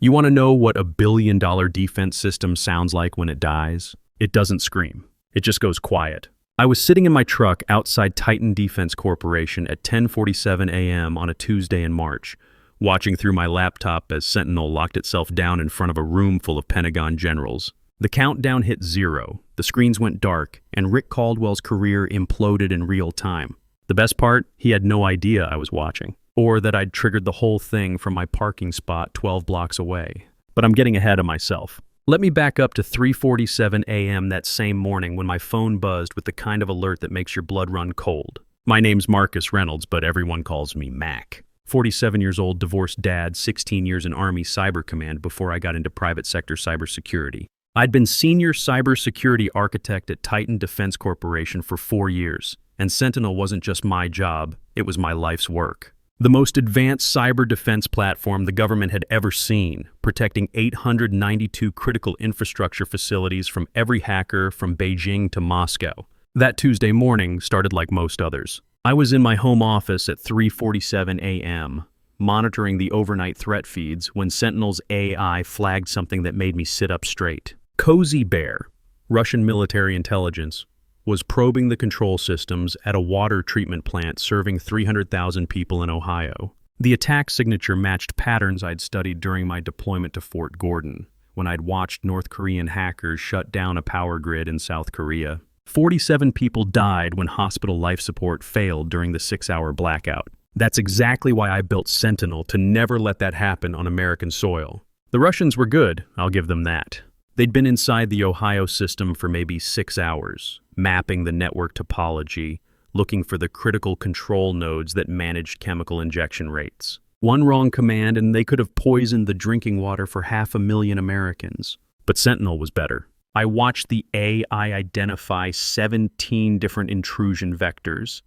You want to know what a billion-dollar defense system sounds like when it dies? It doesn't scream. It just goes quiet. I was sitting in my truck outside Titan Defense Corporation at 10:47 a.m. on a Tuesday in March, watching through my laptop as Sentinel locked itself down in front of a room full of Pentagon generals. The countdown hit 0, the screens went dark, and Rick Caldwell's career imploded in real time. The best part? He had no idea I was watching, or that I'd triggered the whole thing from my parking spot 12 blocks away. But I'm getting ahead of myself. Let me back up to 3:47 a.m. that same morning when my phone buzzed with the kind of alert that makes your blood run cold. My name's Marcus Reynolds, but everyone calls me Mac. 47 years old, divorced dad, 16 years in Army Cyber Command before I got into private sector cybersecurity. I'd been senior cybersecurity architect at Titan Defense Corporation for 4 years, and Sentinel wasn't just my job, it was my life's work. The most advanced cyber defense platform the government had ever seen, protecting 892 critical infrastructure facilities from every hacker from Beijing to Moscow. That Tuesday morning started like most others. I was in my home office at 3:47 a.m., monitoring the overnight threat feeds when Sentinel's AI flagged something that made me sit up straight. Cozy Bear, Russian military intelligence, was probing the control systems at a water treatment plant serving 300,000 people in Ohio. The attack signature matched patterns I'd studied during my deployment to Fort Gordon, when I'd watched North Korean hackers shut down a power grid in South Korea. 47 people died when hospital life support failed during the 6-hour blackout. That's exactly why I built Sentinel, to never let that happen on American soil. The Russians were good, I'll give them that. They'd been inside the Ohio system for maybe 6 hours, mapping the network topology, looking for the critical control nodes that managed chemical injection rates. One wrong command and they could have poisoned the drinking water for 500,000 Americans. But Sentinel was better. I watched the AI identify 17 different intrusion vectors,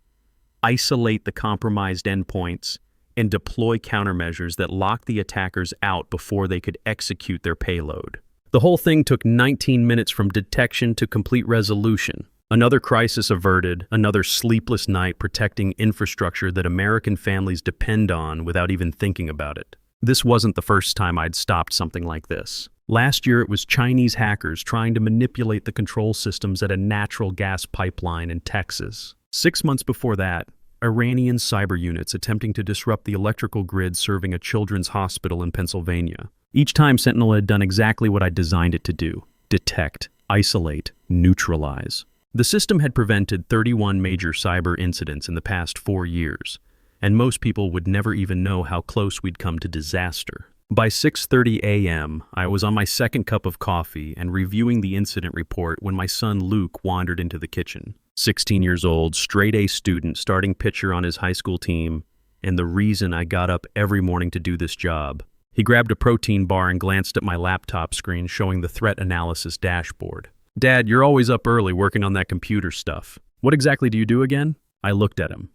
isolate the compromised endpoints, and deploy countermeasures that locked the attackers out before they could execute their payload. The whole thing took 19 minutes from detection to complete resolution. Another crisis averted, another sleepless night protecting infrastructure that American families depend on without even thinking about it. This wasn't the first time I'd stopped something like this. Last year, it was Chinese hackers trying to manipulate the control systems at a natural gas pipeline in Texas. 6 months before that, Iranian cyber units attempting to disrupt the electrical grid serving a children's hospital in Pennsylvania. Each time, Sentinel had done exactly what I designed it to do: detect, isolate, neutralize. The system had prevented 31 major cyber incidents in the past 4 years, and most people would never even know how close we'd come to disaster. By 6:30 a.m., I was on my second cup of coffee and reviewing the incident report when my son Luke wandered into the kitchen. 16 years old, straight-A student, starting pitcher on his high school team, and the reason I got up every morning to do this job. He grabbed a protein bar and glanced at my laptop screen showing the threat analysis dashboard. "Dad, you're always up early working on that computer stuff. What exactly do you do again?" I looked at him.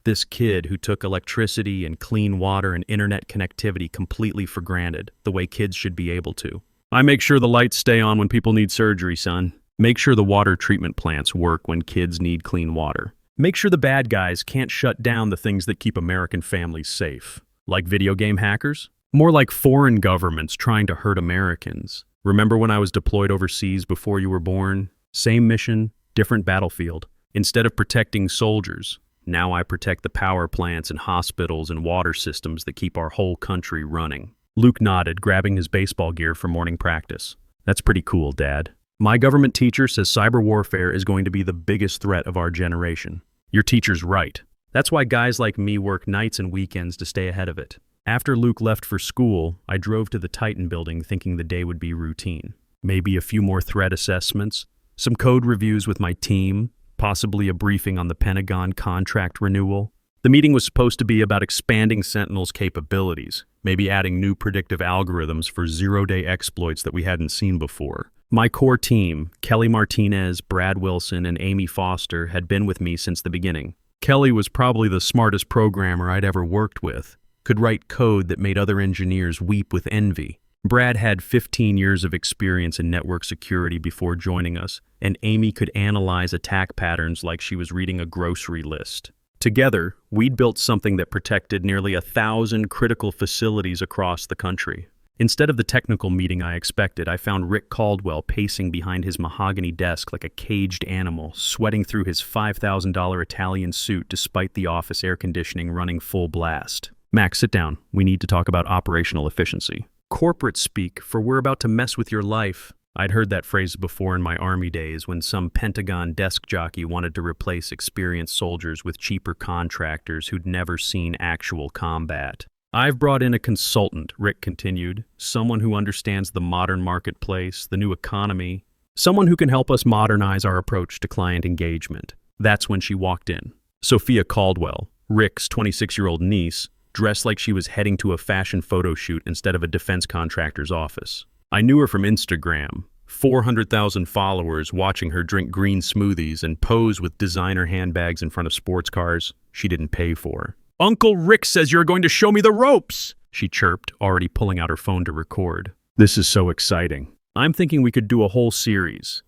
This kid who took electricity and clean water and internet connectivity completely for granted, the way kids should be able to. "I make sure the lights stay on when people need surgery, son. Make sure the water treatment plants work when kids need clean water. Make sure the bad guys can't shut down the things that keep American families safe." Like video game hackers? More like foreign governments trying to hurt Americans. Remember when I was deployed overseas before you were born? Same mission, different battlefield. Instead of protecting soldiers, now I protect the power plants and hospitals and water systems that keep our whole country running. Luke nodded, grabbing his baseball gear for morning practice. "That's pretty cool, Dad. My government teacher says cyber warfare is going to be the biggest threat of our generation." Your teacher's right. That's why guys like me work nights and weekends to stay ahead of it. After Luke left for school, I drove to the Titan building thinking the day would be routine. Maybe a few more threat assessments, some code reviews with my team, possibly a briefing on the Pentagon contract renewal. The meeting was supposed to be about expanding Sentinel's capabilities, maybe adding new predictive algorithms for zero-day exploits that we hadn't seen before. My core team, Kelly Martinez, Brad Wilson, and Amy Foster, had been with me since the beginning. Kelly was probably the smartest programmer I'd ever worked with, could write code that made other engineers weep with envy. Brad had 15 years of experience in network security before joining us, and Amy could analyze attack patterns like she was reading a grocery list. Together, we'd built something that protected nearly 1,000 critical facilities across the country. Instead of the technical meeting I expected, I found Rick Caldwell pacing behind his mahogany desk like a caged animal, sweating through his $5,000 Italian suit despite the office air conditioning running full blast. Max, sit down. We need to talk about operational efficiency. Corporate speak, for we're about to mess with your life. I'd heard that phrase before in my Army days when some Pentagon desk jockey wanted to replace experienced soldiers with cheaper contractors who'd never seen actual combat. I've brought in a consultant, Rick continued, someone who understands the modern marketplace, the new economy, someone who can help us modernize our approach to client engagement. That's when she walked in. Sophia Caldwell, Rick's 26-year-old niece, dressed like she was heading to a fashion photo shoot instead of a defense contractor's office. I knew her from Instagram, 400,000 followers watching her drink green smoothies and pose with designer handbags in front of sports cars she didn't pay for. "Uncle Rick says you're going to show me the ropes," she chirped, already pulling out her phone to record. This is so exciting. I'm thinking we could do a whole series.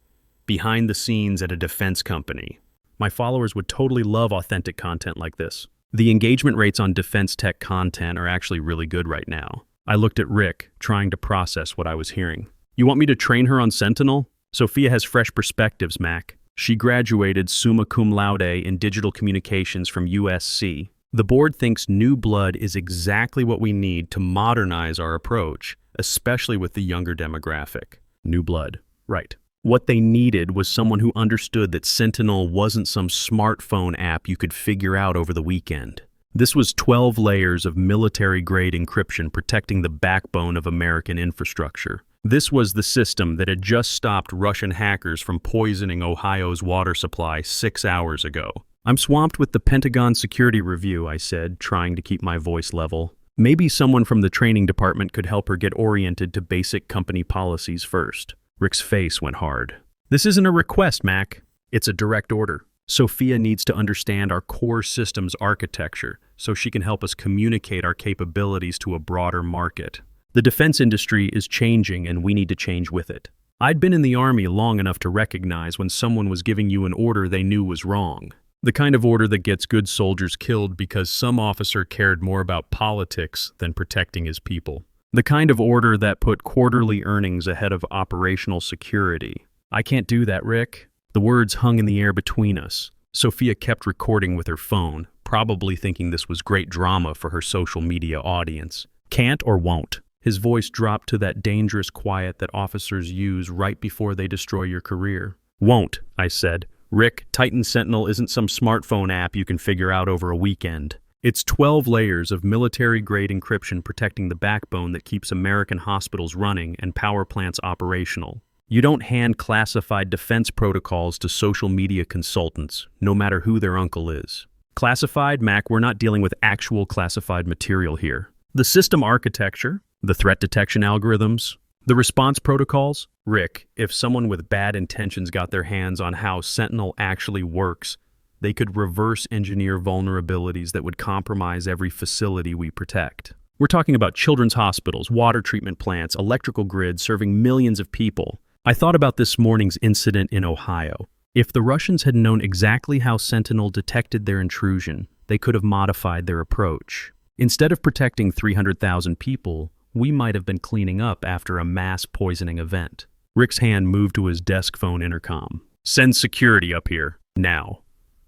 Behind the scenes at a defense company. My followers would totally love authentic content like this. The engagement rates on defense tech content are actually really good right now. I looked at Rick, trying to process what I was hearing. You want me to train her on Sentinel? Sophia has fresh perspectives, Mac. She graduated summa cum laude in digital communications from USC. The board thinks new blood is exactly what we need to modernize our approach, especially with the younger demographic. New blood. Right. What they needed was someone who understood that Sentinel wasn't some smartphone app you could figure out over the weekend. This was 12 layers of military-grade encryption protecting the backbone of American infrastructure. This was the system that had just stopped Russian hackers from poisoning Ohio's water supply 6 hours ago. I'm swamped with the Pentagon security review, I said, trying to keep my voice level. Maybe someone from the training department could help her get oriented to basic company policies first. Rick's face went hard. This isn't a request, Mac. It's a direct order. Sophia needs to understand our core systems architecture so she can help us communicate our capabilities to a broader market. The defense industry is changing and we need to change with it. I'd been in the Army long enough to recognize when someone was giving you an order they knew was wrong. The kind of order that gets good soldiers killed because some officer cared more about politics than protecting his people. The kind of order that put quarterly earnings ahead of operational security. I can't do that, Rick. The words hung in the air between us. Sophia kept recording with her phone, probably thinking this was great drama for her social media audience. Can't or won't. His voice dropped to that dangerous quiet that officers use right before they destroy your career. Won't, I said. Rick, Titan Sentinel isn't some smartphone app you can figure out over a weekend. It's 12 layers of military-grade encryption protecting the backbone that keeps American hospitals running and power plants operational. You don't hand classified defense protocols to social media consultants, no matter who their uncle is. Classified, Mac, we're not dealing with actual classified material here. The system architecture, the threat detection algorithms, the response protocols? Rick, if someone with bad intentions got their hands on how Sentinel actually works, they could reverse engineer vulnerabilities that would compromise every facility we protect. We're talking about children's hospitals, water treatment plants, electrical grids serving millions of people. I thought about this morning's incident in Ohio. If the Russians had known exactly how Sentinel detected their intrusion, they could have modified their approach. Instead of protecting 300,000 people, we might have been cleaning up after a mass poisoning event. Rick's hand moved to his desk phone intercom. Send security up here, now.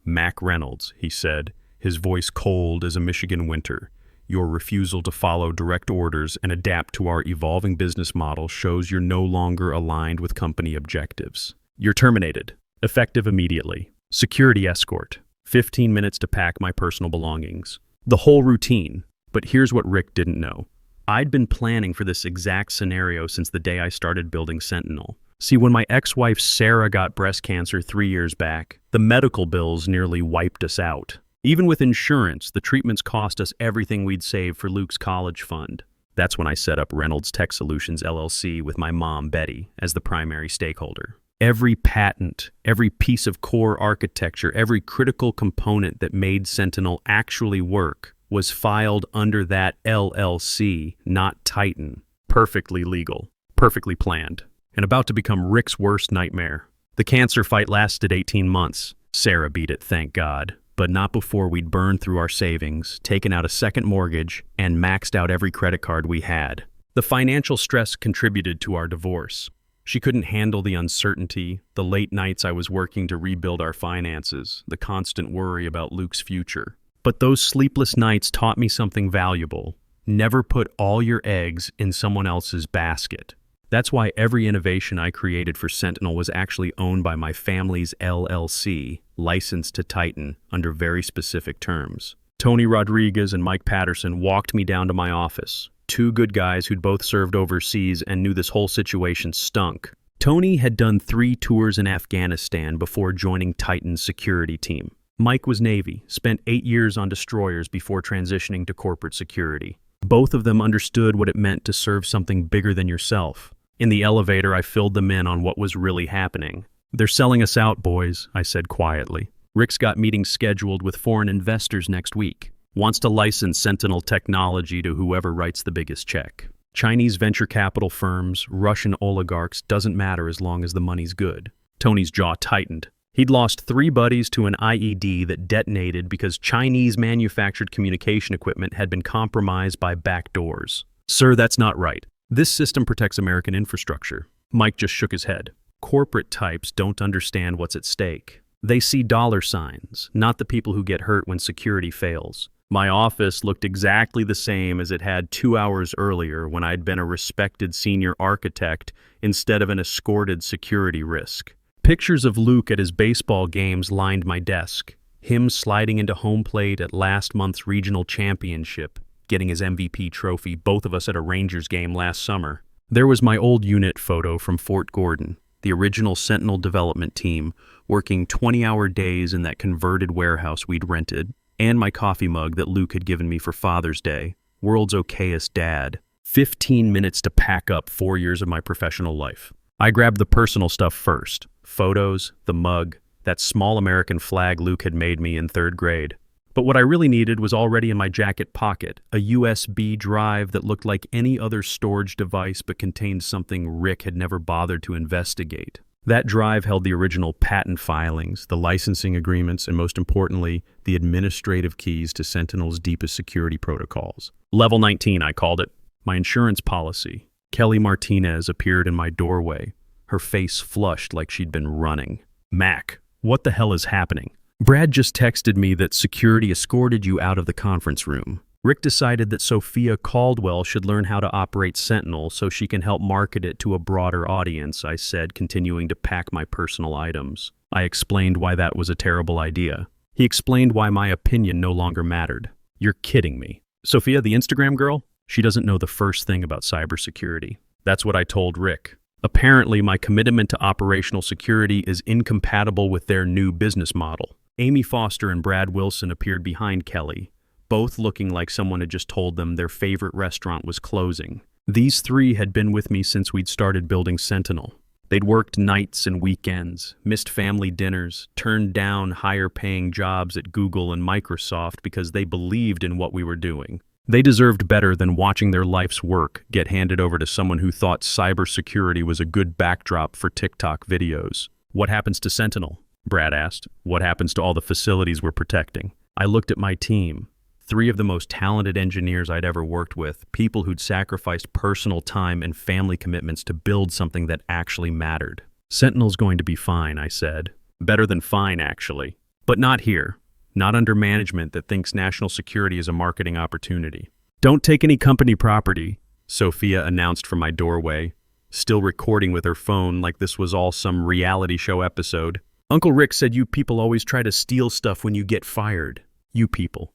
Mac Reynolds, he said, his voice cold as a Michigan winter. Your refusal to follow direct orders and adapt to our evolving business model shows you're no longer aligned with company objectives. You're terminated, effective immediately. Security escort, 15 minutes to pack my personal belongings. The whole routine. But here's what Rick didn't know. I'd been planning for this exact scenario since the day I started building Sentinel. See, when my ex-wife Sarah got breast cancer 3 years back, the medical bills nearly wiped us out. Even with insurance, the treatments cost us everything we'd saved for Luke's college fund. That's when I set up Reynolds Tech Solutions LLC with my mom, Betty, as the primary stakeholder. Every patent, every piece of core architecture, every critical component that made Sentinel actually work was filed under that LLC, not Titan. Perfectly legal, perfectly planned, and about to become Rick's worst nightmare. The cancer fight lasted 18 months. Sarah beat it, thank God. But not before we'd burned through our savings, taken out a second mortgage, and maxed out every credit card we had. The financial stress contributed to our divorce. She couldn't handle the uncertainty, the late nights I was working to rebuild our finances, the constant worry about Luke's future. But those sleepless nights taught me something valuable. Never put all your eggs in someone else's basket. That's why every innovation I created for Sentinel was actually owned by my family's LLC, licensed to Titan under very specific terms. Tony Rodriguez and Mike Patterson walked me down to my office. Two good guys who'd both served overseas and knew this whole situation stunk. Tony had done 3 tours in Afghanistan before joining Titan's security team. Mike was Navy, spent 8 years on destroyers before transitioning to corporate security. Both of them understood what it meant to serve something bigger than yourself. In the elevator, I filled them in on what was really happening. "They're selling us out, boys," I said quietly. "Rick's got meetings scheduled with foreign investors next week. Wants to license Sentinel technology to whoever writes the biggest check. Chinese venture capital firms, Russian oligarchs, doesn't matter as long as the money's good." Tony's jaw tightened. He'd lost 3 buddies to an IED that detonated because Chinese-manufactured communication equipment had been compromised by backdoors. "Sir, that's not right. This system protects American infrastructure." Mike just shook his head. "Corporate types don't understand what's at stake. They see dollar signs, not the people who get hurt when security fails." My office looked exactly the same as it had 2 hours earlier when I'd been a respected senior architect instead of an escorted security risk. Pictures of Luke at his baseball games lined my desk. Him sliding into home plate at last month's regional championship, getting his MVP trophy, both of us at a Rangers game last summer. There was my old unit photo from Fort Gordon, the original Sentinel development team, working 20-hour days in that converted warehouse we'd rented, and my coffee mug that Luke had given me for Father's Day, world's okayest dad. 15 minutes to pack up 4 years of my professional life. I grabbed the personal stuff first. Photos, the mug, that small American flag Luke had made me in 3rd grade. But what I really needed was already in my jacket pocket, a USB drive that looked like any other storage device but contained something Rick had never bothered to investigate. That drive held the original patent filings, the licensing agreements, and most importantly, the administrative keys to Sentinel's deepest security protocols. Level 19, I called it. My insurance policy. Kelly Martinez appeared in my doorway, her face flushed like she'd been running. "Mac, what the hell is happening?" "Brad just texted me that security escorted you out of the conference room. Rick decided that Sophia Caldwell should learn how to operate Sentinel so she can help market it to a broader audience," I said, continuing to pack my personal items. I explained why that was a terrible idea. He explained why my opinion no longer mattered. "You're kidding me. Sophia, the Instagram girl? She doesn't know the first thing about cybersecurity." That's what I told Rick. Apparently, my commitment to operational security is incompatible with their new business model. Amy Foster and Brad Wilson appeared behind Kelly, both looking like someone had just told them their favorite restaurant was closing. These 3 had been with me since we'd started building Sentinel. They'd worked nights and weekends, missed family dinners, turned down higher-paying jobs at Google and Microsoft because they believed in what we were doing. They deserved better than watching their life's work get handed over to someone who thought cybersecurity was a good backdrop for TikTok videos. "What happens to Sentinel?" Brad asked. "What happens to all the facilities we're protecting?" I looked at my team. 3 of the most talented engineers I'd ever worked with, people who'd sacrificed personal time and family commitments to build something that actually mattered. "Sentinel's going to be fine," I said. "Better than fine, actually. But not here. Not under management that thinks national security is a marketing opportunity." "Don't take any company property," Sophia announced from my doorway, still recording with her phone like this was all some reality show episode. "Uncle Rick said you people always try to steal stuff when you get fired. You people."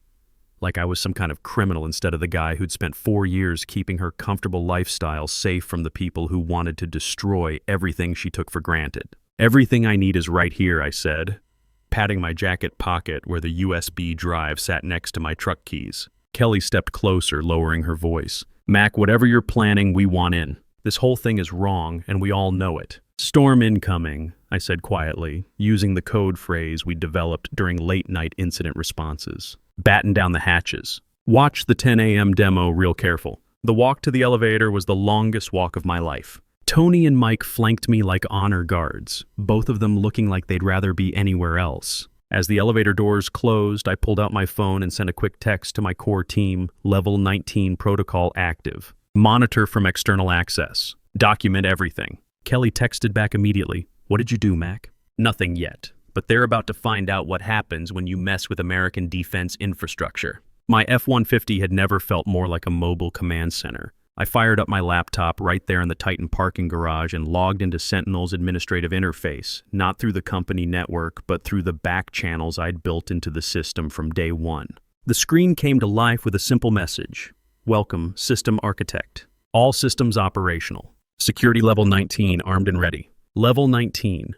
Like I was some kind of criminal instead of the guy who'd spent 4 years keeping her comfortable lifestyle safe from the people who wanted to destroy everything she took for granted. "Everything I need is right here," I said, patting my jacket pocket where the USB drive sat next to my truck keys. Kelly stepped closer, lowering her voice. "Mac, whatever you're planning, we want in. This whole thing is wrong, and we all know it." "Storm incoming," I said quietly, using the code phrase we developed during late-night incident responses. "Batten down the hatches. Watch the 10 a.m. demo real careful." The walk to the elevator was the longest walk of my life. Tony and Mike flanked me like honor guards, both of them looking like they'd rather be anywhere else. As the elevator doors closed, I pulled out my phone and sent a quick text to my core team, Level 19 protocol active. Monitor from external access. Document everything. Kelly texted back immediately. What did you do, Mac? Nothing yet, but they're about to find out what happens when you mess with American defense infrastructure. My F-150 had never felt more like a mobile command center. I fired up my laptop right there in the Titan parking garage and logged into Sentinel's administrative interface, not through the company network, but through the back channels I'd built into the system from day one. The screen came to life with a simple message. Welcome, System Architect. All systems operational. Security Level 19 armed and ready. Level 19.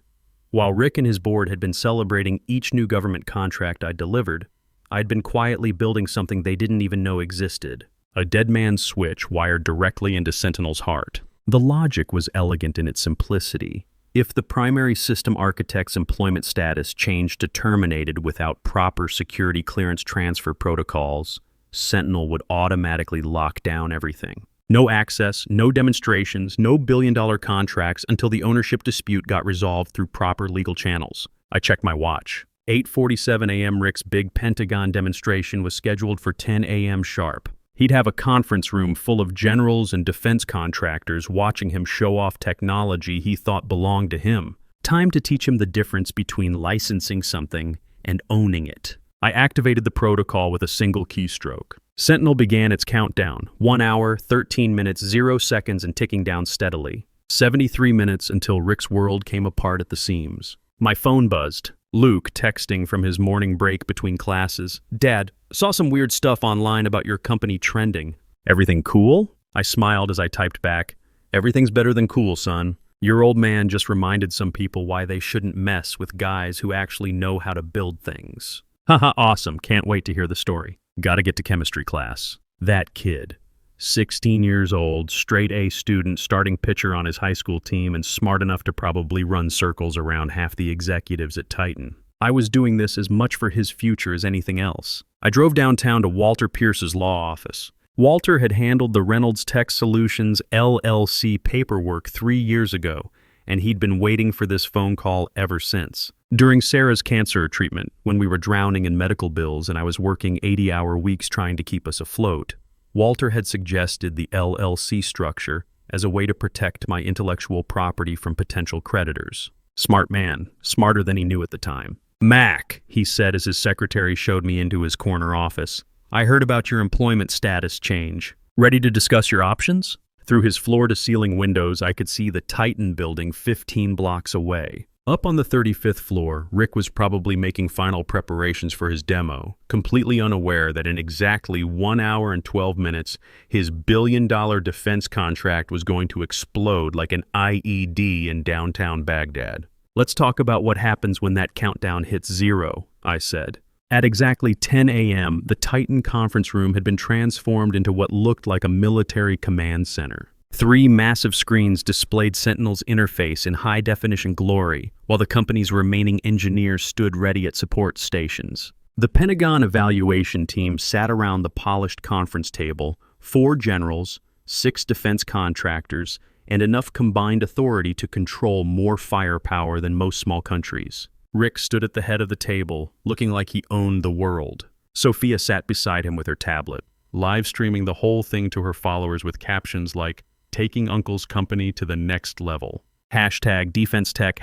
While Rick and his board had been celebrating each new government contract I delivered, I'd been quietly building something they didn't even know existed. A dead man's switch wired directly into Sentinel's heart. The logic was elegant in its simplicity. If the primary system architect's employment status changed to terminated without proper security clearance transfer protocols, Sentinel would automatically lock down everything. No access, no demonstrations, no billion-dollar contracts until the ownership dispute got resolved through proper legal channels. I checked my watch. 8:47 a.m. Rick's big Pentagon demonstration was scheduled for 10 a.m. sharp. He'd have a conference room full of generals and defense contractors watching him show off technology he thought belonged to him. Time to teach him the difference between licensing something and owning it. I activated the protocol with a single keystroke. Sentinel began its countdown, 1 hour, 13 minutes, 0 seconds, and ticking down steadily. 73 minutes until Rick's world came apart at the seams. My phone buzzed. Luke, texting from his morning break between classes. Dad, saw some weird stuff online about your company trending. Everything cool? I smiled as I typed back. Everything's better than cool, son. Your old man just reminded some people why they shouldn't mess with guys who actually know how to build things. Haha, awesome. Can't wait to hear the story. Gotta get to chemistry class. That kid. 16 years old, straight A student, starting pitcher on his high school team, and smart enough to probably run circles around half the executives at Titan. I was doing this as much for his future as anything else. I drove downtown to Walter Pierce's law office. Walter had handled the Reynolds Tech Solutions LLC paperwork 3 years ago, and he'd been waiting for this phone call ever since. During Sarah's cancer treatment, when we were drowning in medical bills and I was working 80-hour weeks trying to keep us afloat, Walter had suggested the LLC structure as a way to protect my intellectual property from potential creditors. Smart man, smarter than he knew at the time. Mac, he said as his secretary showed me into his corner office, I heard about your employment status change. Ready to discuss your options? Through his floor-to-ceiling windows, I could see the Titan building 15 blocks away. Up on the 35th floor, Rick was probably making final preparations for his demo, completely unaware that in exactly 1 hour and 12 minutes, his billion-dollar defense contract was going to explode like an IED in downtown Baghdad. Let's talk about what happens when that countdown hits 0, I said. At exactly 10 a.m., the Titan conference room had been transformed into what looked like a military command center. 3 massive screens displayed Sentinel's interface in high-definition glory, while the company's remaining engineers stood ready at support stations. The Pentagon evaluation team sat around the polished conference table, 4 generals, 6 defense contractors, and enough combined authority to control more firepower than most small countries. Rick stood at the head of the table, looking like he owned the world. Sophia sat beside him with her tablet, live streaming the whole thing to her followers with captions like, taking Uncle's company to the next level. #DefenseTech,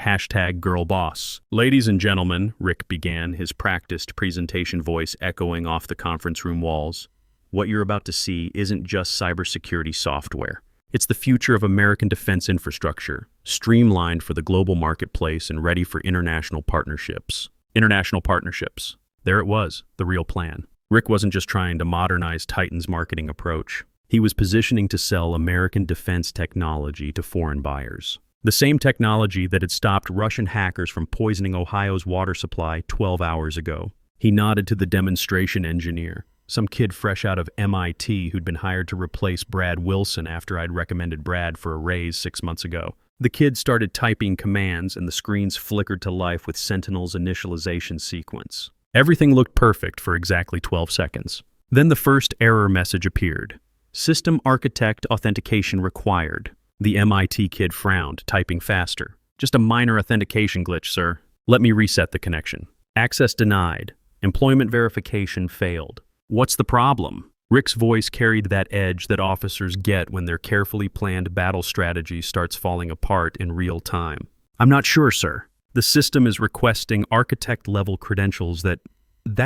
#GirlBoss. Ladies and gentlemen, Rick began, his practiced presentation voice echoing off the conference room walls. What you're about to see isn't just cybersecurity software. It's the future of American defense infrastructure, streamlined for the global marketplace and ready for international partnerships. International partnerships. There it was, the real plan. Rick wasn't just trying to modernize Titan's marketing approach. He was positioning to sell American defense technology to foreign buyers. The same technology that had stopped Russian hackers from poisoning Ohio's water supply 12 hours ago. He nodded to the demonstration engineer, some kid fresh out of MIT who'd been hired to replace Brad Wilson after I'd recommended Brad for a raise 6 months ago. The kid started typing commands and the screens flickered to life with Sentinel's initialization sequence. Everything looked perfect for exactly 12 seconds. Then the first error message appeared. System architect authentication required. The MIT kid frowned, typing faster. Just a minor authentication glitch, sir. Let me reset the connection. Access denied. Employment verification failed. What's the problem? Rick's voice carried that edge that officers get when their carefully planned battle strategy starts falling apart in real time. I'm not sure, sir. The system is requesting architect-level credentials that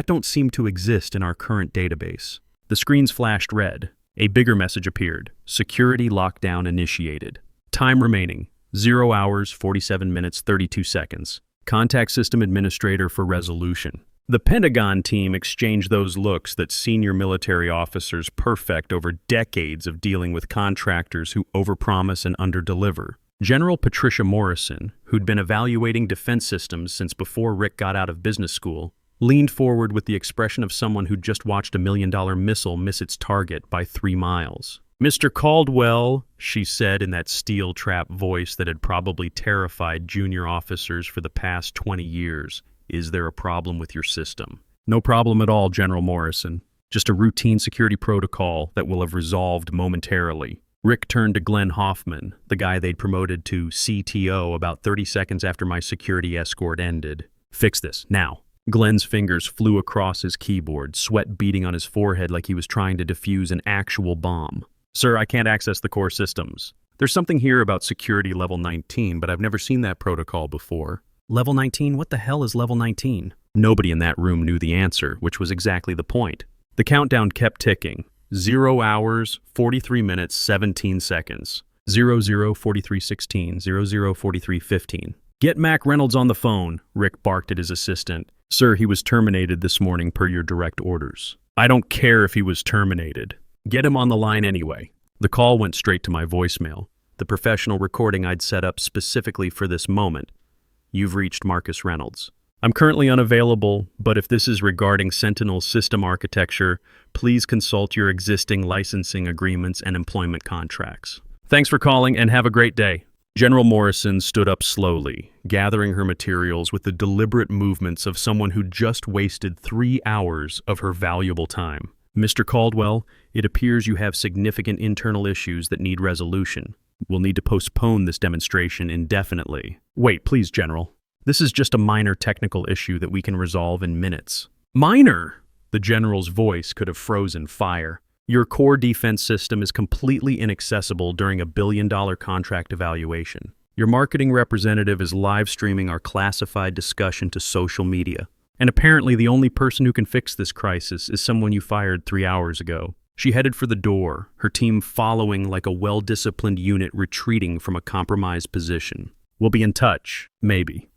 don't seem to exist in our current database. The screens flashed red. A bigger message appeared. Security lockdown initiated. Time remaining, 0 hours, 47 minutes, 32 seconds. Contact system administrator for resolution. The Pentagon team exchanged those looks that senior military officers perfect over decades of dealing with contractors who overpromise and underdeliver. General Patricia Morrison, who'd been evaluating defense systems since before Rick got out of business school, leaned forward with the expression of someone who'd just watched a $1 million missile miss its target by 3 miles. "Mr. Caldwell," she said in that steel trap voice that had probably terrified junior officers for the past 20 years, "is there a problem with your system?" "No problem at all, General Morrison. Just a routine security protocol that will have resolved momentarily." Rick turned to Glenn Hoffman, the guy they'd promoted to CTO about 30 seconds after my security escort ended. "Fix this, now." Glenn's fingers flew across his keyboard, sweat beading on his forehead like he was trying to defuse an actual bomb. "Sir, I can't access the core systems. There's something here about security level 19, but I've never seen that protocol before." "Level 19? What the hell is level 19? Nobody in that room knew the answer, which was exactly the point. The countdown kept ticking. 0 hours, 43 minutes, 17 seconds. 00:43:16, 00:43:15. "Get Mac Reynolds on the phone," Rick barked at his assistant. "Sir, he was terminated this morning per your direct orders." "I don't care if he was terminated. Get him on the line anyway." The call went straight to my voicemail, the professional recording I'd set up specifically for this moment. "You've reached Marcus Reynolds. I'm currently unavailable, but if this is regarding Sentinel system architecture, please consult your existing licensing agreements and employment contracts. Thanks for calling and have a great day." General Morrison stood up slowly, gathering her materials with the deliberate movements of someone who just wasted 3 hours of her valuable time. "Mr. Caldwell, it appears you have significant internal issues that need resolution. We'll need to postpone this demonstration indefinitely." "Wait, please, General. This is just a minor technical issue that we can resolve in minutes." "Minor?" The General's voice could have frozen fire. "Your core defense system is completely inaccessible during a $1 billion contract evaluation. Your marketing representative is live streaming our classified discussion to social media. And apparently the only person who can fix this crisis is someone you fired 3 hours ago." She headed for the door, her team following like a well-disciplined unit retreating from a compromised position. "We'll be in touch, maybe."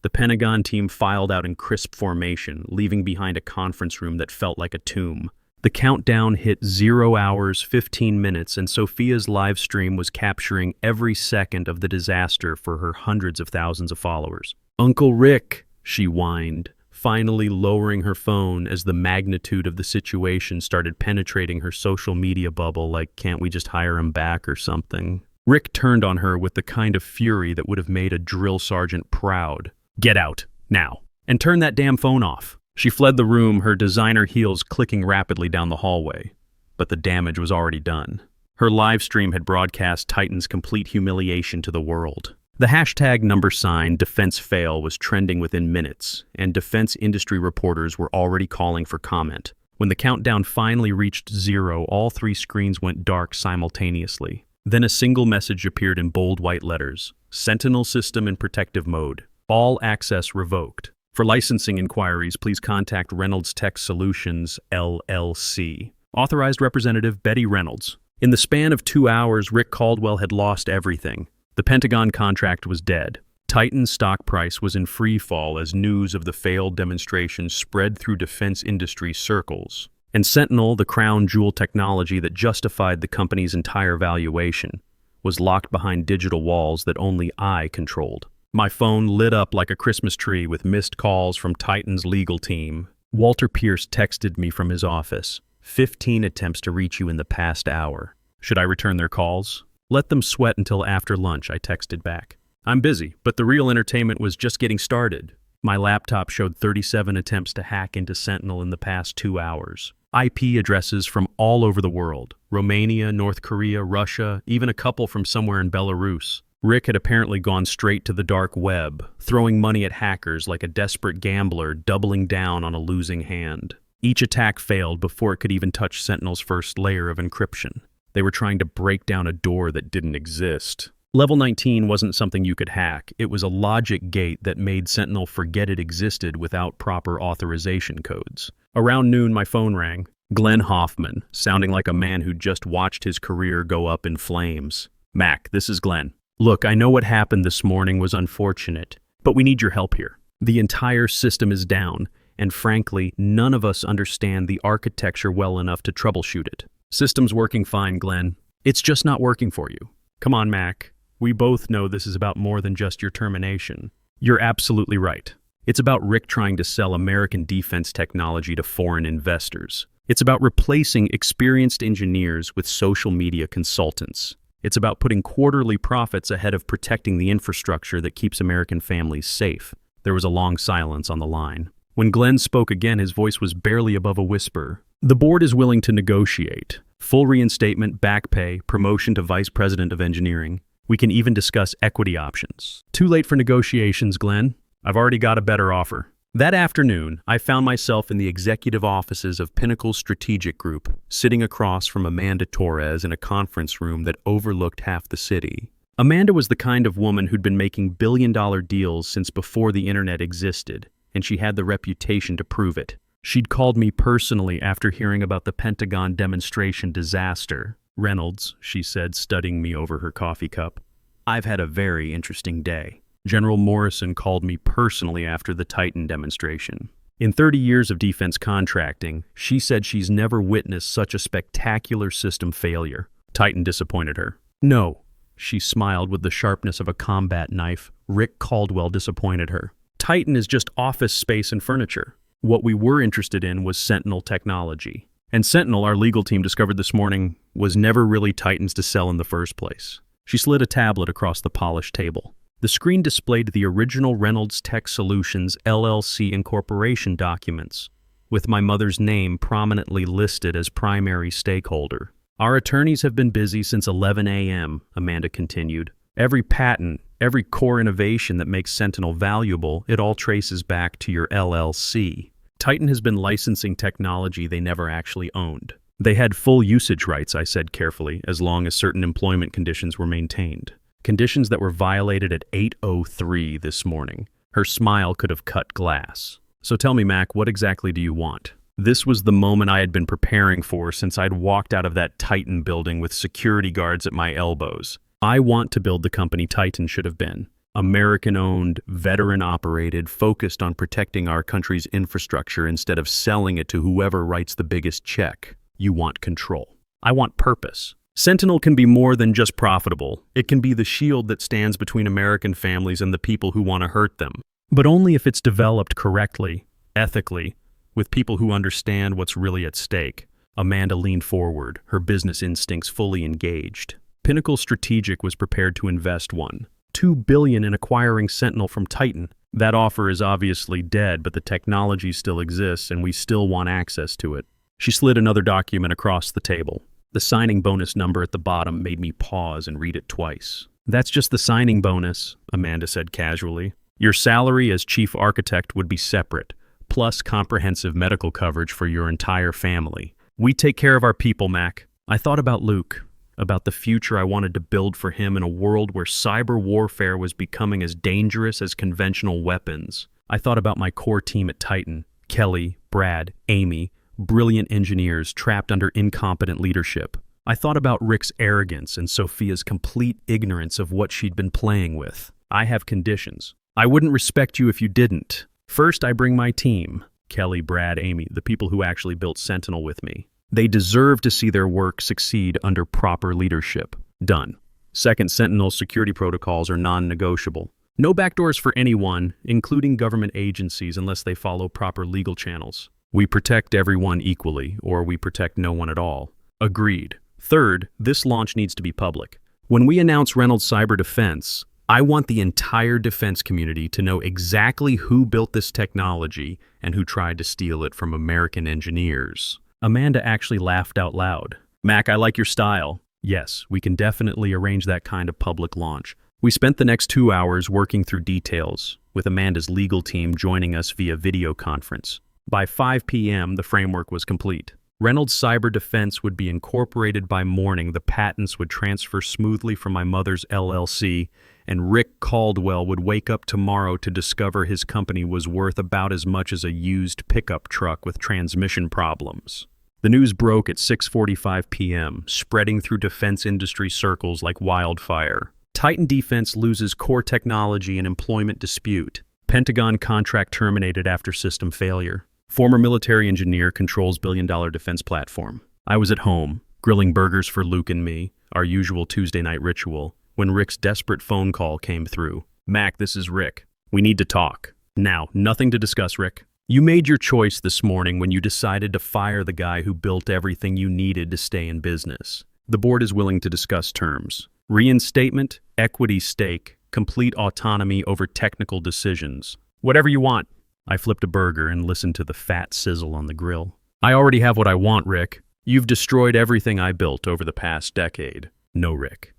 The Pentagon team filed out in crisp formation, leaving behind a conference room that felt like a tomb. The countdown hit 0 hours, 15 minutes, and Sophia's live stream was capturing every second of the disaster for her hundreds of thousands of followers. "Uncle Rick," she whined, finally lowering her phone as the magnitude of the situation started penetrating her social media bubble like, "Can't we just hire him back or something?" Rick turned on her with the kind of fury that would have made a drill sergeant proud. "Get out, now, and turn that damn phone off." She fled the room, her designer heels clicking rapidly down the hallway. But the damage was already done. Her live stream had broadcast Titan's complete humiliation to the world. The hashtag #DefenseFail was trending within minutes, and defense industry reporters were already calling for comment. When the countdown finally reached 0, all 3 screens went dark simultaneously. Then a single message appeared in bold white letters: "Sentinel system in protective mode. All access revoked. For licensing inquiries, please contact Reynolds Tech Solutions, LLC. Authorized Representative Betty Reynolds." In the span of 2 hours, Rick Caldwell had lost everything. The Pentagon contract was dead. Titan's stock price was in free fall as news of the failed demonstration spread through defense industry circles. And Sentinel, the crown jewel technology that justified the company's entire valuation, was locked behind digital walls that only I controlled. My phone lit up like a Christmas tree with missed calls from Titan's legal team. Walter Pierce texted me from his office. 15 attempts to reach you in the past hour. Should I return their calls? Let them sweat until after lunch, I texted back. I'm busy, but the real entertainment was just getting started. My laptop showed 37 attempts to hack into Sentinel in the past 2 hours. IP addresses from all over the world. Romania, North Korea, Russia, even a couple from somewhere in Belarus. Rick had apparently gone straight to the dark web, throwing money at hackers like a desperate gambler doubling down on a losing hand. Each attack failed before it could even touch Sentinel's first layer of encryption. They were trying to break down a door that didn't exist. Level 19 wasn't something you could hack. It was a logic gate that made Sentinel forget it existed without proper authorization codes. Around noon, my phone rang. Glenn Hoffman, sounding like a man who'd just watched his career go up in flames. Mac, this is Glenn. Look, I know what happened this morning was unfortunate, but we need your help here. The entire system is down, and frankly, none of us understand the architecture well enough to troubleshoot it. System's working fine, Glenn. It's just not working for you. Come on, Mac. We both know this is about more than just your termination. You're absolutely right. It's about Rick trying to sell American defense technology to foreign investors. It's about replacing experienced engineers with social media consultants. It's about putting quarterly profits ahead of protecting the infrastructure that keeps American families safe. There was a long silence on the line. When Glenn spoke again, his voice was barely above a whisper. The board is willing to negotiate. Full reinstatement, back pay, promotion to vice president of engineering. We can even discuss equity options. Too late for negotiations, Glenn. I've already got a better offer. That afternoon, I found myself in the executive offices of Pinnacle Strategic Group, sitting across from Amanda Torres in a conference room that overlooked half the city. Amanda was the kind of woman who'd been making billion-dollar deals since before the internet existed, and she had the reputation to prove it. She'd called me personally after hearing about the Pentagon demonstration disaster. Reynolds, she said, studying me over her coffee cup. I've had a very interesting day. General Morrison called me personally after the Titan demonstration. In 30 years of defense contracting, she said she's never witnessed such a spectacular system failure. Titan disappointed her. No, she smiled with the sharpness of a combat knife. Rick Caldwell disappointed her. Titan is just office space and furniture. What we were interested in was Sentinel technology. And Sentinel, our legal team discovered this morning, was never really Titan's to sell in the first place. She slid a tablet across the polished table. The screen displayed the original Reynolds Tech Solutions LLC incorporation documents, with my mother's name prominently listed as primary stakeholder. Our attorneys have been busy since 11 a.m., Amanda continued. Every patent, every core innovation that makes Sentinel valuable, it all traces back to your LLC. Titan has been licensing technology they never actually owned. They had full usage rights, I said carefully, as long as certain employment conditions were maintained. Conditions that were violated at 8:03 this morning. Her smile could have cut glass. So tell me, Mac, what exactly do you want? This was the moment I had been preparing for since I'd walked out of that Titan building with security guards at my elbows. I want to build the company Titan should have been. American-owned, veteran-operated, focused on protecting our country's infrastructure instead of selling it to whoever writes the biggest check. You want control. I want purpose. Sentinel can be more than just profitable. It can be the shield that stands between American families and the people who want to hurt them. But only if it's developed correctly, ethically, with people who understand what's really at stake. Amanda leaned forward, her business instincts fully engaged. Pinnacle Strategic was prepared to invest $2 billion in acquiring Sentinel from Titan. That offer is obviously dead, but the technology still exists and we still want access to it. She slid another document across the table. The signing bonus number at the bottom made me pause and read it twice. That's just the signing bonus, Amanda said casually. Your salary as chief architect would be separate, plus comprehensive medical coverage for your entire family. We take care of our people, Mac. I thought about Luke, about the future I wanted to build for him in a world where cyber warfare was becoming as dangerous as conventional weapons. I thought about my core team at Titan, Kelly, Brad, Amy, brilliant engineers trapped under incompetent leadership. I thought about Rick's arrogance and Sophia's complete ignorance of what she'd been playing with. I have conditions. I wouldn't respect you if you didn't. First, I bring my team. Kelly, Brad, Amy, the people who actually built Sentinel with me. They deserve to see their work succeed under proper leadership. Done. Second, Sentinel's security protocols are non-negotiable. No backdoors for anyone, including government agencies, unless they follow proper legal channels. We protect everyone equally, or we protect no one at all. Agreed. Third, this launch needs to be public. When we announce Reynolds Cyber Defense, I want the entire defense community to know exactly who built this technology and who tried to steal it from American engineers. Amanda actually laughed out loud. Mac, I like your style. Yes, we can definitely arrange that kind of public launch. We spent the next 2 hours working through details, with Amanda's legal team joining us via video conference. By 5 p.m., the framework was complete. Reynolds' cyber defense would be incorporated by morning, the patents would transfer smoothly from my mother's LLC, and Rick Caldwell would wake up tomorrow to discover his company was worth about as much as a used pickup truck with transmission problems. The news broke at 6:45 p.m., spreading through defense industry circles like wildfire. Titan Defense loses core technology in employment dispute. Pentagon contract terminated after system failure. Former military engineer controls billion-dollar defense platform. I was at home, grilling burgers for Luke and me, our usual Tuesday night ritual, when Rick's desperate phone call came through. "Mac, this is Rick. We need to talk." "Now, nothing to discuss, Rick. You made your choice this morning when you decided to fire the guy who built everything you needed to stay in business. The board is willing to discuss terms. Reinstatement, equity stake, complete autonomy over technical decisions. Whatever you want." I flipped a burger and listened to the fat sizzle on the grill. "I already have what I want, Rick. You've destroyed everything I built over the past decade." "No, Rick.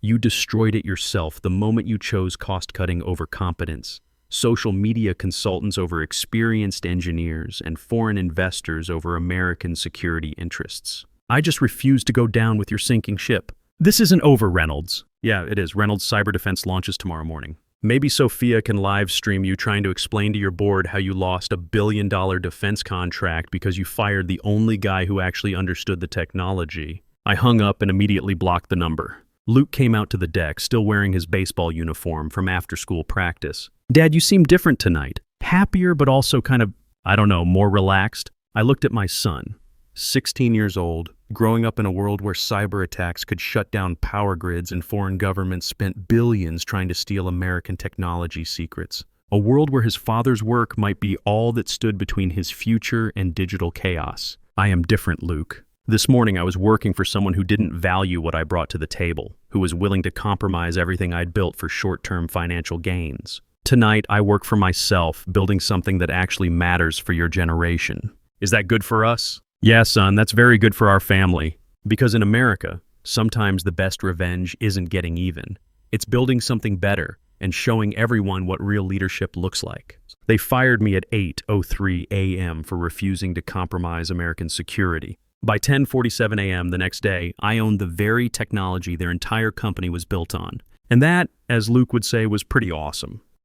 You destroyed it yourself the moment you chose cost-cutting over competence, social media consultants over experienced engineers, and foreign investors over American security interests. I just refuse to go down with your sinking ship." "This isn't over, Reynolds." "Yeah, it is. Reynolds' cyber defense launches tomorrow morning. Maybe Sophia can live stream you trying to explain to your board how you lost a billion-dollar defense contract because you fired the only guy who actually understood the technology." I hung up and immediately blocked the number. Luke came out to the deck, still wearing his baseball uniform from after-school practice. "Dad, you seem different tonight. Happier, but also kind of, I don't know, more relaxed." I looked at my son, 16 years old, growing up in a world where cyber attacks could shut down power grids and foreign governments spent billions trying to steal American technology secrets. A world where his father's work might be all that stood between his future and digital chaos. I am different, Luke. This morning I was working for someone who didn't value what I brought to the table, who was willing to compromise everything I'd built for short-term financial gains. Tonight I work for myself, building something that actually matters for your generation. Is that good for us? Yeah, son, that's very good for our family. Because in America, sometimes the best revenge isn't getting even. It's building something better and showing everyone what real leadership looks like. They fired me at 8:03 a.m. for refusing to compromise American security. By 10:47 a.m. the next day, I owned the very technology their entire company was built on. And that, as Luke would say, was pretty awesome.